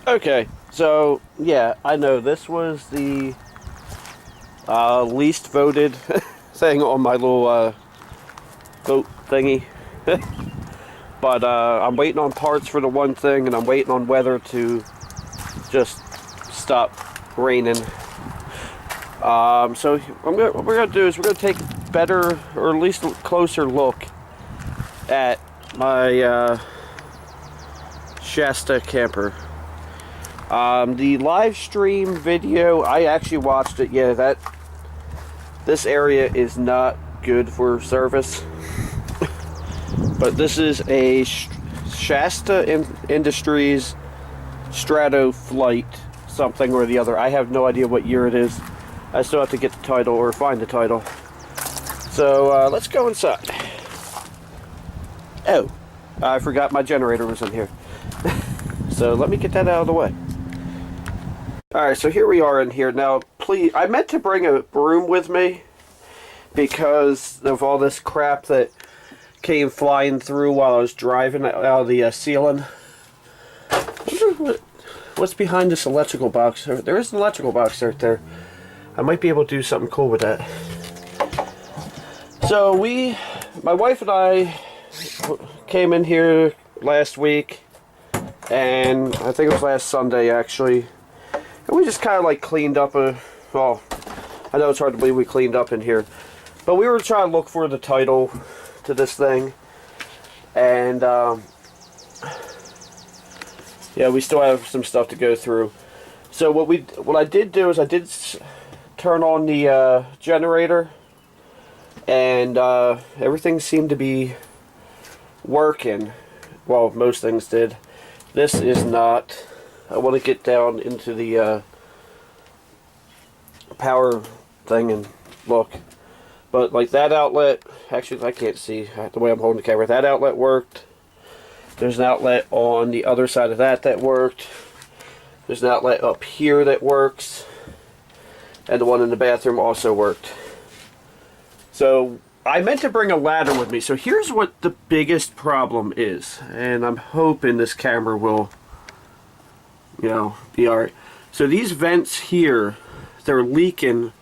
Okay, so yeah, I know this was the least voted thing on my little vote thingy. But I'm waiting on parts for the one thing, and I'm waiting on weather to just stop raining. So what we're gonna do is we're gonna take a better, or at least a closer look at my Shasta camper. The live stream video, I actually watched it. Yeah, this area is not good for service. But this is a Shasta Industries Strato Flight something or the other. I have no idea what year it is. I still have to get the title or find the title. So let's go inside. Oh, I forgot my generator was in here. So let me get that out of the way. Alright, so here we are in here. Now, please, I meant to bring a broom with me because of all this crap that came flying through while I was driving out of the ceiling. What's behind this electrical box? There is an electrical box right there. I might be able to do something cool with that. So my wife and I came in here last week, and I think it was last Sunday actually, and we just kind of like cleaned up well, I know it's hard to believe we cleaned up in here, but we were trying to look for the title to this thing, and yeah, we still have some stuff to go through. So what I did do is I did turn on the generator, and everything seemed to be working. Well, most things did. This is not. I want to get down into the power thing and look. But like that outlet, actually I can't see the way I'm holding the camera. That outlet worked. There's an outlet on the other side of that worked. There's an outlet up here that works. And the one in the bathroom also worked. So I meant to bring a ladder with me. So here's what the biggest problem is. And I'm hoping this camera will, be alright. So these vents here, they're leaking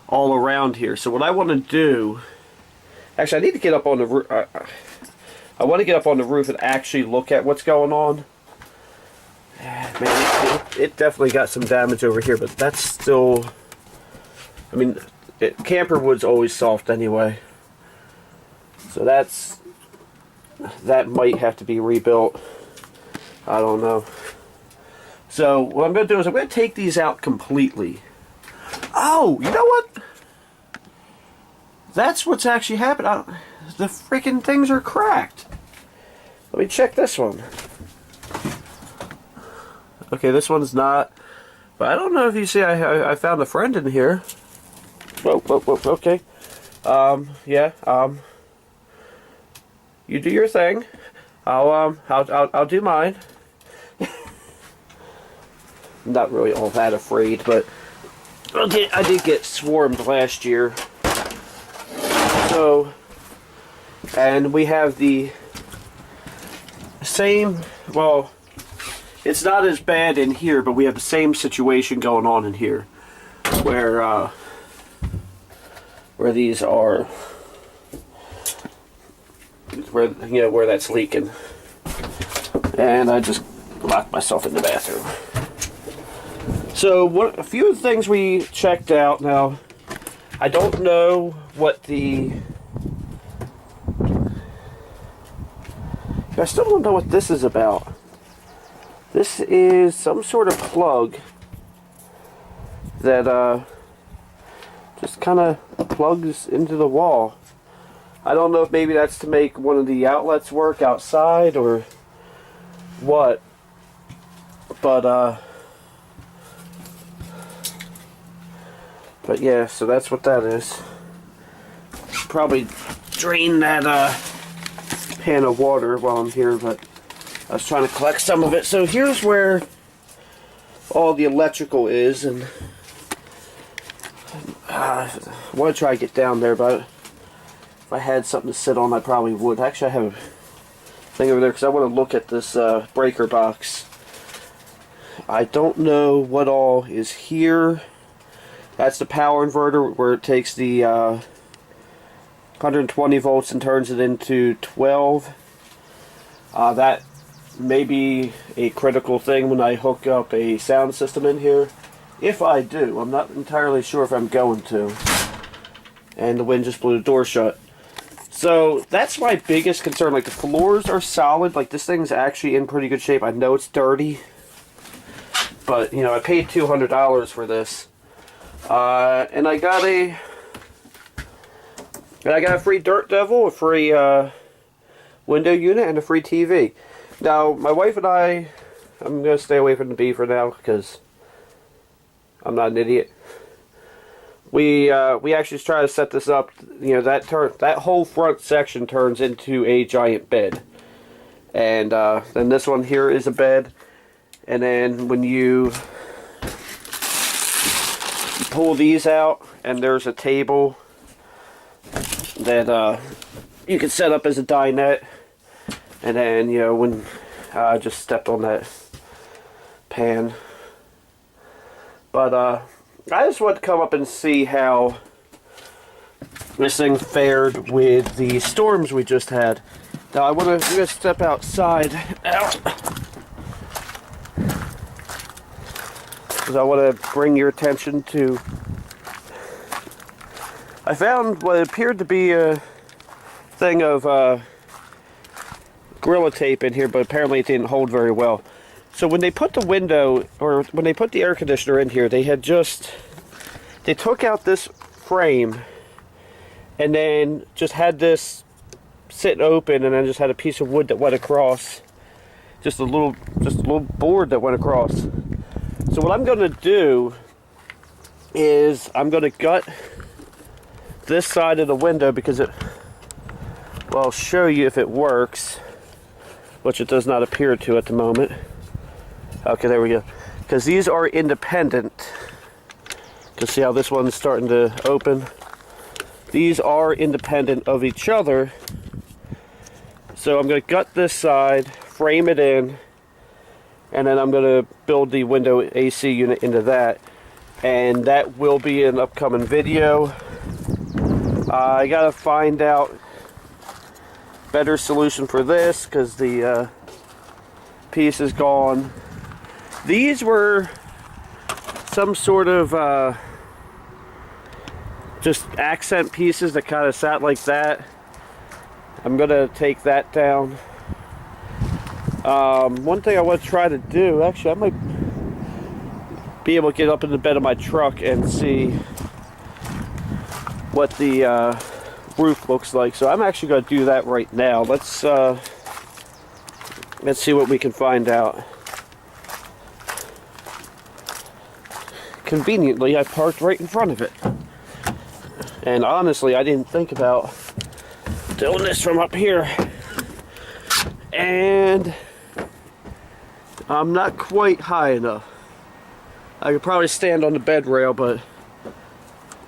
all around here. So what I want to do, actually I need to get up on the roof. I want to get up on the roof and actually look at what's going on. Man, it definitely got some damage over here, but that's still, I mean, camper wood's always soft anyway. So that might have to be rebuilt. I don't know. So what I'm going to do is I'm going to take these out completely. Oh, you know what? That's what's actually happened. The freaking things are cracked. Let me check this one. Okay, this one's not. But I don't know if you see, I found a friend in here. Whoa, okay. Yeah, you do your thing. I'll do mine. I'm not really all that afraid, but okay, I did get swarmed last year. So, and we have the same, well, it's not as bad in here, but we have the same situation going on in here, where these are, where that's leaking, and I just locked myself in the bathroom. So a few of the things we checked out. Now, I don't know what I still don't know what this is about. This is some sort of plug that just kind of plugs into the wall. I don't know if maybe that's to make one of the outlets work outside or what, but yeah, so that's what that is. Probably drain that pan of water while I'm here, but I was trying to collect some of it. So here's where all the electrical is, and I want to try to get down there, but if I had something to sit on, I probably would. Actually, I have a thing over there because I want to look at this breaker box. I don't know what all is here. That's the power inverter where it takes the 120 volts and turns it into 12. That may be a critical thing when I hook up a sound system in here. If I do, I'm not entirely sure if I'm going to. And the wind just blew the door shut. So that's my biggest concern. Like, the floors are solid. Like, this thing's actually in pretty good shape. I know it's dirty, but you know, I paid $200 for this, and I got a free Dirt Devil, a free window unit, and a free TV. Now, my wife and I'm gonna stay away from the bee for now because I'm not an idiot. We actually try to set this up. You know, that whole front section turns into a giant bed, and then this one here is a bed, and then when you pull these out, and there's a table that you can set up as a dinette, and then you know when I just stepped on that pan, but I just want to come up and see how this thing fared with the storms we just had. Now I'm gonna step outside, because I want to bring your attention to. I found what appeared to be a thing of Gorilla Tape in here, but apparently it didn't hold very well. So when they put the window, or when they put the air conditioner in here, they took out this frame and then just had this sitting open, and then just had a piece of wood that went across, just a little board that went across. So what I'm going to do is I'm going to gut this side of the window because well, I'll show you if it works, which it does not appear to at the moment. Okay, there we go. Because these are independent. You can see how this one's starting to open. These are independent of each other. So I'm going to gut this side, frame it in, and then I'm going to build the window AC unit into that. And that will be an upcoming video. I got to find out better solution for this because the piece is gone. These were some sort of just accent pieces that kind of sat like that. I'm gonna take that down. One thing I want to try to do, actually I might be able to get up in the bed of my truck and see what the roof looks like. So I'm actually going to do that right now. Let's see what we can find out. Conveniently, I parked right in front of it. And honestly, I didn't think about doing this from up here. And I'm not quite high enough. I could probably stand on the bed rail, but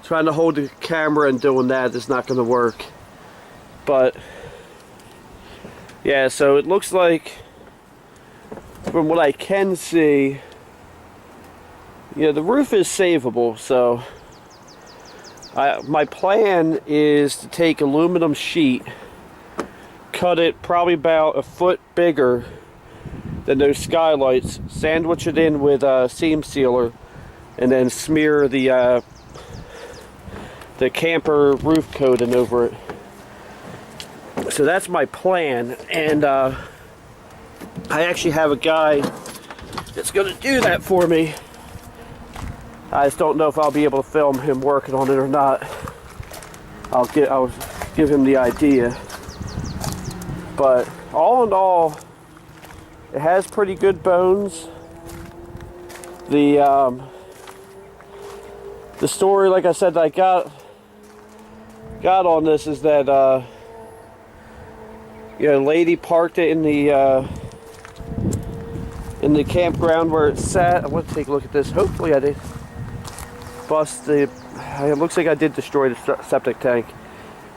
trying to hold the camera and doing that is not going to work. But yeah, so it looks like, from what I can see, yeah, the roof is savable. So my plan is to take aluminum sheet, cut it probably about a foot bigger than those skylights, sandwich it in with a seam sealer, and then smear the camper roof coating over it. So that's my plan, and I actually have a guy that's going to do that for me. I just don't know if I'll be able to film him working on it or not. I'll give him the idea. But all in all, it has pretty good bones. The story, like I said, I got on this is that a lady parked it in the campground where it sat. I want to take a look at this. Hopefully I did bust the. It looks like I did destroy the septic tank,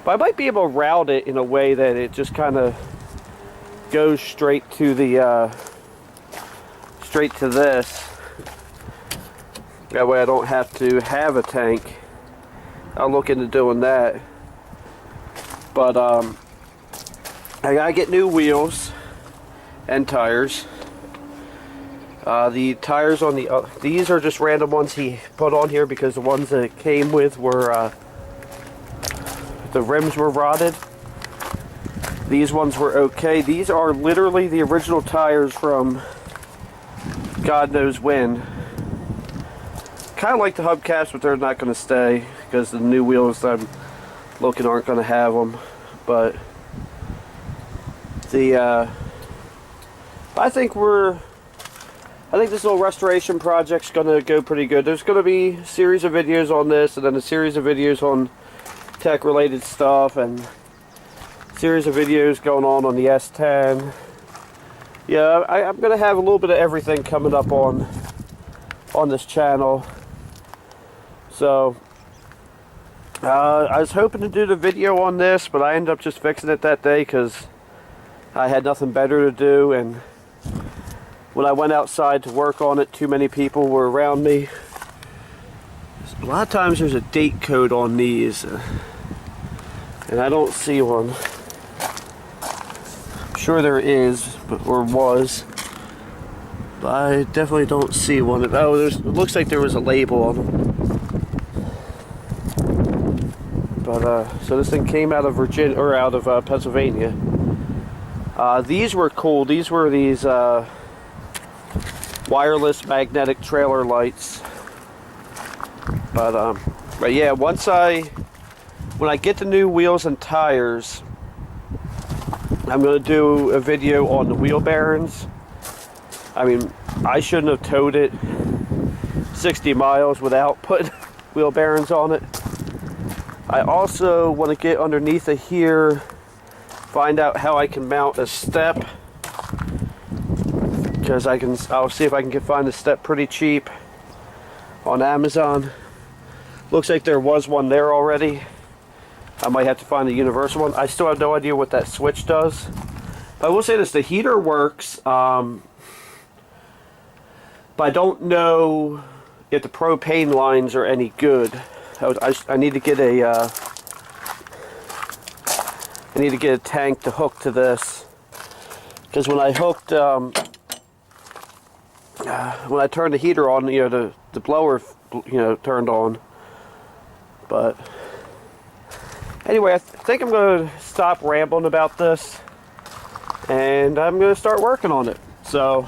but I might be able to route it in a way that it just kind of goes straight to the straight to this. That way I don't have to have a tank. I'll look into doing that. But I gotta get new wheels and tires. The tires on the these are just random ones he put on here because the ones that it came with were the rims were rotted. These ones were okay. These are literally the original tires from God knows when. Kind of like the hubcaps, but they're not going to stay because the new wheels that I'm looking aren't going to have them. But the I think this little restoration project's going to go pretty good. There's going to be a series of videos on this, and then a series of videos on tech related stuff, and series of videos going on the S10. Yeah, I'm going to have a little bit of everything coming up on this channel. So I was hoping to do the video on this, but I ended up just fixing it that day because I had nothing better to do, and when I went outside to work on it, too many people were around me. A lot of times there's a date code on these, and I don't see one. I'm sure there is, or was, but I definitely don't see one. Oh, it looks like there was a label on them. But so this thing came out of Virginia, or out of Pennsylvania. These were cool. These were these wireless magnetic trailer lights. But yeah, when I get the new wheels and tires, I'm going to do a video on the wheel bearings. I mean, I shouldn't have towed it 60 miles without putting wheel bearings on it. I also want to get underneath of here, find out how I can mount a step, because I'll see if I can find a step pretty cheap on Amazon. Looks like there was one there already. I might have to find a universal one. I still have no idea what that switch does. But I will say this, the heater works, but I don't know if the propane lines are any good. I need to get a tank to hook to this, because when I hooked when I turned the heater on, the blower turned on. But anyway, I think I'm going to stop rambling about this, and I'm going to start working on it. So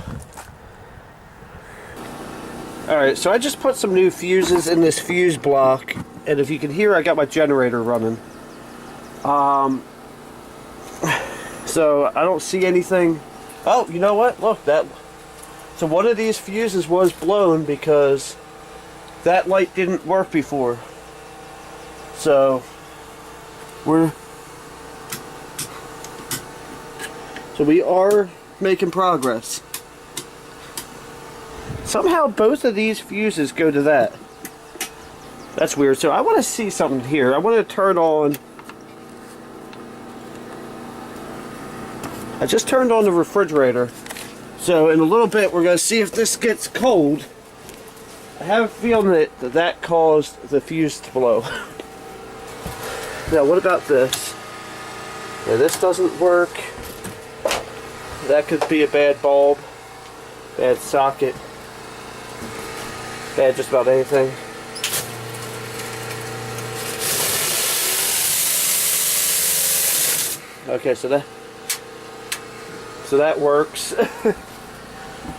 alright, so I just put some new fuses in this fuse block, and if you can hear, I got my generator running. So I don't see anything. Oh, you know what? Look, so one of these fuses was blown because that light didn't work before. So we are making progress. Somehow both of these fuses go to that. That's weird. So I want to see something here. I want to turn on. I just turned on the refrigerator. So in a little bit we're going to see if this gets cold. I have a feeling that caused the fuse to blow. Now what about this? Yeah, this doesn't work. That could be a bad bulb, bad socket, bad just about anything. Okay, so that works.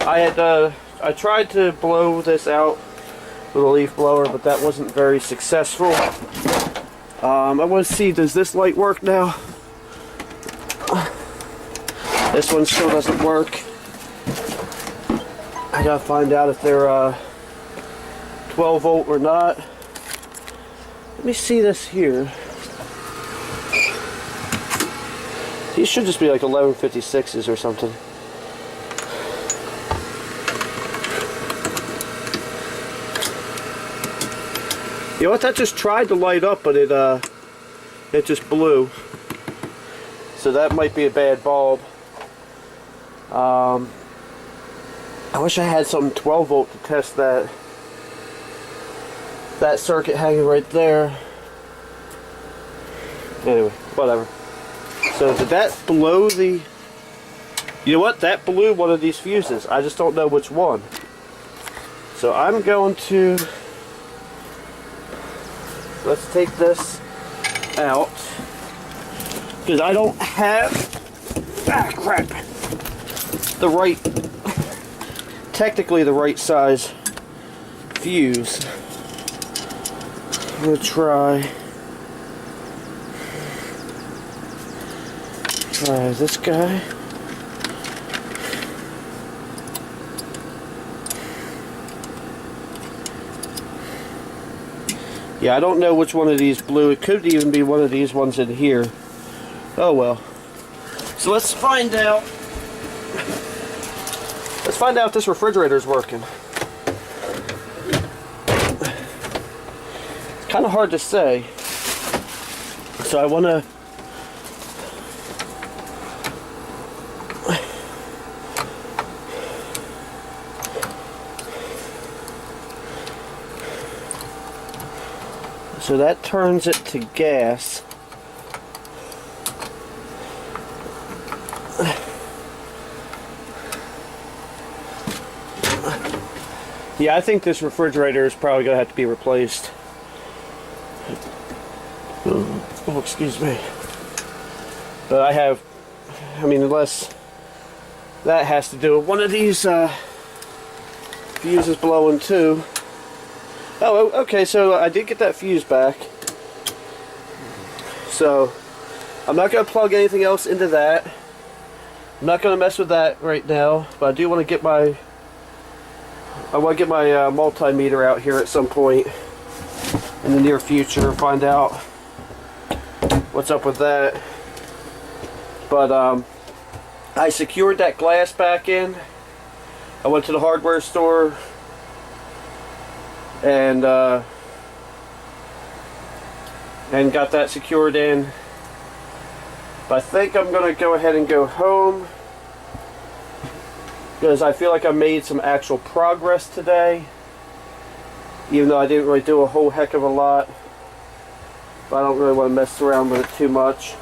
I tried to blow this out with a leaf blower, but that wasn't very successful. I want to see, does this light work now? This one still doesn't work. I gotta find out if they're 12 volt or not. Let me see this here. These should just be like 1156s or something. You know what? That just tried to light up, but it just blew. So that might be a bad bulb. I wish I had some 12 volt to test that circuit hanging right there. Anyway, whatever. So did that blow the... You know what? That blew one of these fuses. I just don't know which one. So I'm going to... Let's take this out. Because I don't have... Ah, crap. The right... Technically the right size fuse. I'm going to try this guy. Yeah, I don't know which one of these blew. It could even be one of these ones in here. Oh well. So let's find out. Let's find out if this refrigerator is working. It's kind of hard to say. So I want to... So that turns it to gas. Yeah, I think this refrigerator is probably going to have to be replaced. Oh, excuse me. But I mean, unless that has to do with one of these fuses blowing too. Oh, okay, so I did get that fuse back. So, I'm not going to plug anything else into that. I'm not going to mess with that right now, but I do want to get my... I want to get my multimeter out here at some point in the near future, find out what's up with that. But I secured that glass back in. I went to the hardware store and got that secured in. But I think I'm going to go ahead and go home, because I feel like I made some actual progress today, even though I didn't really do a whole heck of a lot. But I don't really want to mess around with it too much.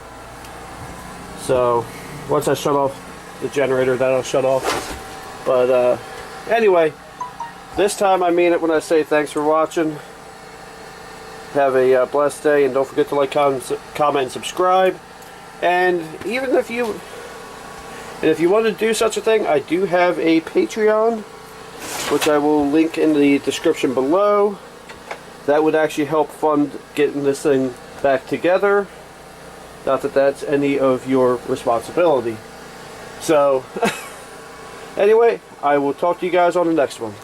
So once I shut off the generator, that'll shut off. But anyway, this time I mean it when I say thanks for watching. Have a blessed day, and don't forget to like, comment, and subscribe. And even if you... And if you want to do such a thing, I do have a Patreon, which I will link in the description below. That would actually help fund getting this thing back together. Not that that's any of your responsibility. So, anyway, I will talk to you guys on the next one.